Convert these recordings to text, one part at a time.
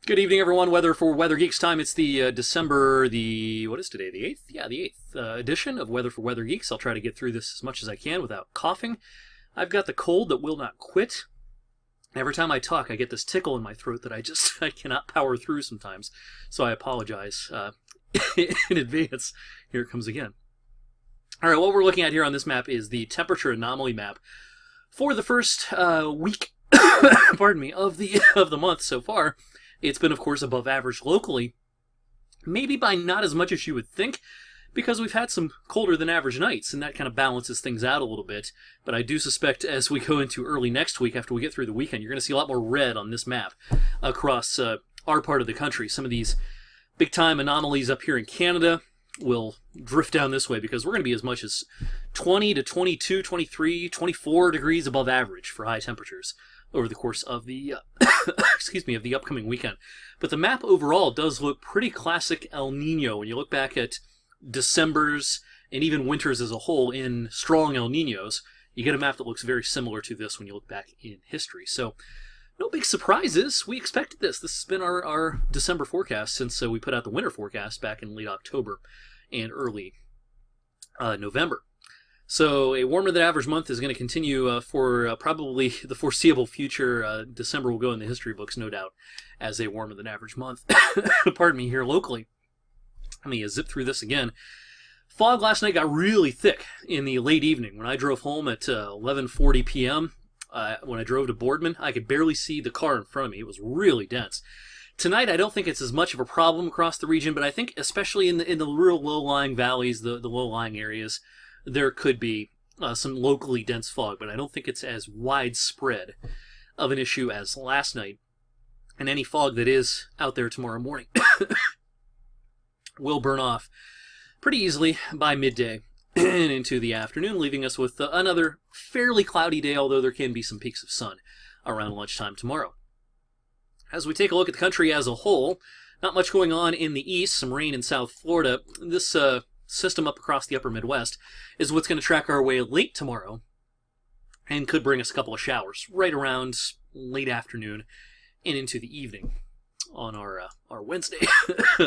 Good evening, everyone. Weather for Weather Geeks time. It's the December, what is today? The 8th? Yeah, the 8th edition of Weather for Weather Geeks. I'll try to get through this as much as I can without coughing. I've got the cold that will not quit. Every time I talk, I get this tickle in my throat that I cannot power through sometimes. So I apologize in advance. Here it comes again. All right, what we're looking at here on this map is the temperature anomaly map for the first week, pardon me, of the month so far. It's been, of course, above average locally, maybe by not as much as you would think, because we've had some colder than average nights, and that kind of balances things out a little bit. But I do suspect as we go into early next week, after we get through the weekend, you're going to see a lot more red on this map across our part of the country. Some of these big-time anomalies up here in Canada will drift down this way, because we're going to be as much as 20 to 22, 23, 24 degrees above average for high temperatures over the course of the of the upcoming weekend. But the map overall does look pretty classic El Nino when you look back at Decembers and even winters as a whole in strong El Ninos. You get a map that looks very similar to this when you look back in history. So no big surprises. We expected this. This has been our December forecast since we put out the winter forecast back in late October and early November. So a warmer than average month is going to continue for probably the foreseeable future. December will go in the history books, no doubt, as a warmer than average month. Pardon me, here locally. Let me zip through this again. Fog last night got really thick in the late evening. When I drove home at 11:40 p.m., when I drove to Boardman, I could barely see the car in front of me. It was really dense. Tonight, I don't think it's as much of a problem across the region, but I think especially in the real low-lying valleys, the low-lying areas, there could be some locally dense fog, but I don't think it's as widespread of an issue as last night. And any fog that is out there tomorrow morning will burn off pretty easily by midday and into the afternoon, leaving us with another fairly cloudy day, although there can be some peaks of sun around lunchtime tomorrow. As we take a look at the country as a whole, not much going on in the east, some rain in South Florida. This system up across the upper Midwest is what's going to track our way late tomorrow and could bring us a couple of showers right around late afternoon and into the evening on our Wednesday.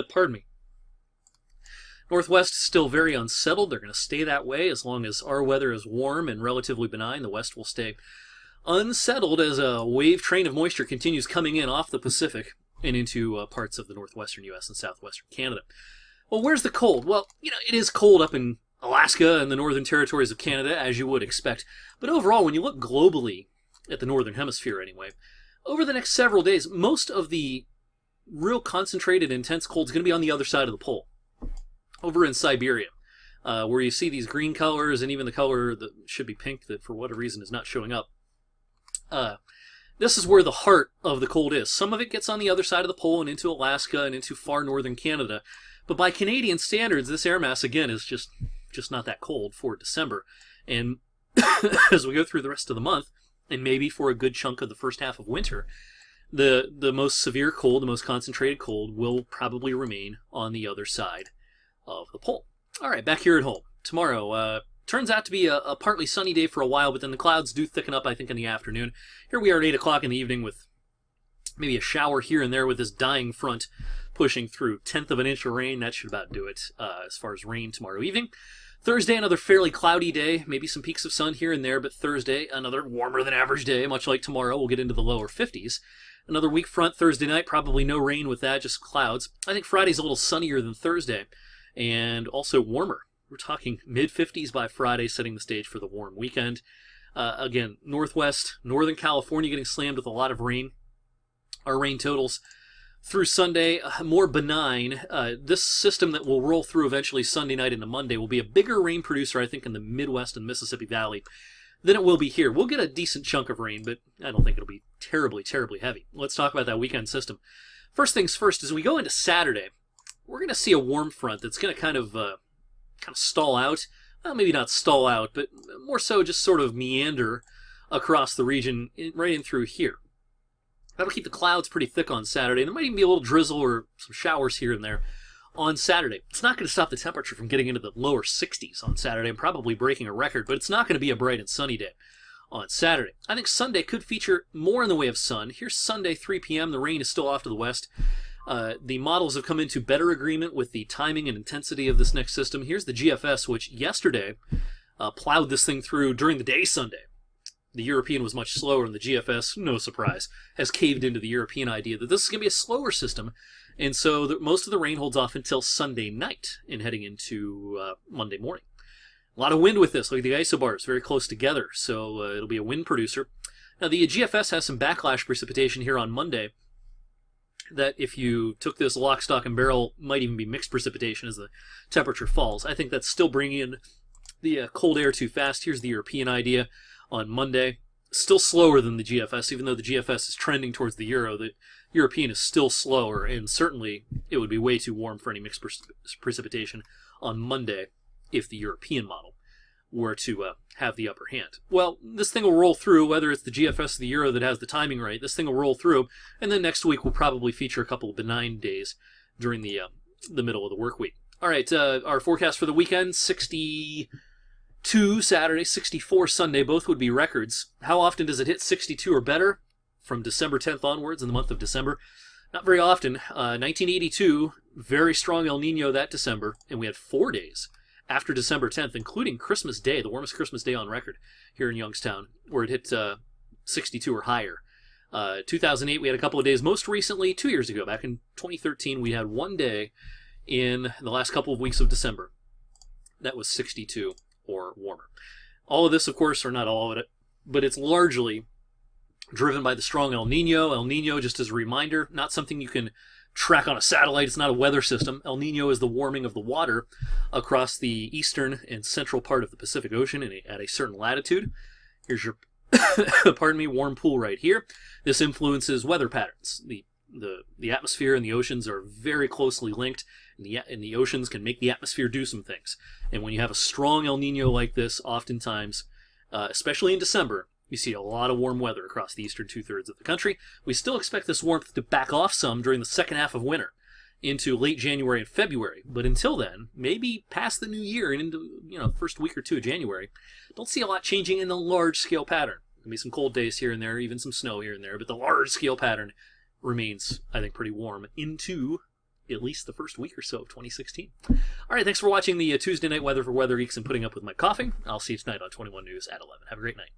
Pardon me. Northwest is still very unsettled. They're going to stay that way as long as our weather is warm and relatively benign. The west will stay unsettled as a wave train of moisture continues coming in off the Pacific and into parts of the northwestern U.S. and southwestern Canada. Well, where's the cold? Well, it is cold up in Alaska and the northern territories of Canada, as you would expect. But overall, when you look globally at the northern hemisphere anyway, over the next several days, most of the real concentrated, intense cold is going to be on the other side of the pole, over in Siberia, where you see these green colors and even the color that should be pink that for whatever reason is not showing up. This is where the heart of the cold is. Some of it gets on the other side of the pole and into Alaska and into far northern Canada. But by Canadian standards, this air mass, again, is just not that cold for December. And as we go through the rest of the month, and maybe for a good chunk of the first half of winter, the most severe cold, the most concentrated cold, will probably remain on the other side of the pole. All right, back here at home. Tomorrow turns out to be a partly sunny day for a while, but then the clouds do thicken up, I think, in the afternoon. Here we are at 8 o'clock in the evening with maybe a shower here and there with this dying front pushing through. 1/10 of an inch of rain, that should about do it as far as rain tomorrow evening. Thursday, another fairly cloudy day, maybe some peaks of sun here and there, but Thursday, another warmer than average day, much like tomorrow. We'll get into the lower 50s. Another weak front Thursday night, probably no rain with that, just clouds. I think Friday's a little sunnier than Thursday, and also warmer. We're talking mid-50s by Friday, setting the stage for the warm weekend. Again, northwest, northern California getting slammed with a lot of rain. Our rain totals through Sunday, more benign. This system that will roll through eventually Sunday night into Monday will be a bigger rain producer, I think, in the Midwest and Mississippi Valley than it will be here. We'll get a decent chunk of rain, but I don't think it'll be terribly, terribly heavy. Let's talk about that weekend system. First things first, as we go into Saturday, we're going to see a warm front that's going to kind of stall out. Well, maybe not stall out, but more so just sort of meander across the region right in through here. That'll keep the clouds pretty thick on Saturday. There might even be a little drizzle or some showers here and there on Saturday. It's not going to stop the temperature from getting into the lower 60s on Saturday and probably breaking a record, but it's not going to be a bright and sunny day on Saturday. I think Sunday could feature more in the way of sun. Here's Sunday, 3 p.m. The rain is still off to the west. The models have come into better agreement with the timing and intensity of this next system. Here's the GFS, which yesterday plowed this thing through during the day Sunday. The European was much slower, and the GFS, no surprise, has caved into the European idea that this is going to be a slower system, and so most of the rain holds off until Sunday night and heading into Monday morning. A lot of wind with this. Look at the isobars, very close together, so it'll be a wind producer. Now, the GFS has some backlash precipitation here on Monday that, if you took this lock, stock, and barrel, might even be mixed precipitation as the temperature falls. I think that's still bringing in the cold air too fast. Here's the European idea on Monday. Still slower than the GFS, even though the GFS is trending towards the Euro. The European is still slower, and certainly it would be way too warm for any mixed precipitation on Monday if the European model were to have the upper hand. Well, this thing will roll through, whether it's the GFS or the Euro that has the timing right. This thing will roll through, and then next week will probably feature a couple of benign days during the middle of the work week. All right, our forecast for the weekend, 62 Saturday, 64 Sunday, both would be records. How often does it hit 62 or better from December 10th onwards in the month of December? Not very often. 1982, very strong El Nino that December, and we had 4 days after December 10th, including Christmas Day, the warmest Christmas day on record here in Youngstown, where it hit 62 or higher. 2008, we had a couple of days. Most recently, 2 years ago, back in 2013, we had 1 day in the last couple of weeks of December that was 62 or warmer. All of this, of course, or not all of it, but it's largely driven by the strong El Nino. El Nino, just as a reminder, not something you can track on a satellite. It's not a weather system. El Nino is the warming of the water across the eastern and central part of the Pacific Ocean at a certain latitude. Here's your, pardon me, warm pool right here. This influences weather patterns. The atmosphere and the oceans are very closely linked, and the oceans can make the atmosphere do some things. And when you have a strong El Nino like this, oftentimes, especially in December, you see a lot of warm weather across the eastern two-thirds of the country. We still expect this warmth to back off some during the second half of winter into late January and February. But until then, maybe past the new year and into the first week or two of January, don't see a lot changing in the large-scale pattern. There'll be some cold days here and there, even some snow here and there, but the large-scale pattern remains, I think, pretty warm into at least the first week or so of 2016. All right, thanks for watching the Tuesday night weather for Weather Geeks and putting up with my coughing. I'll see you tonight on 21 News at 11. Have a great night.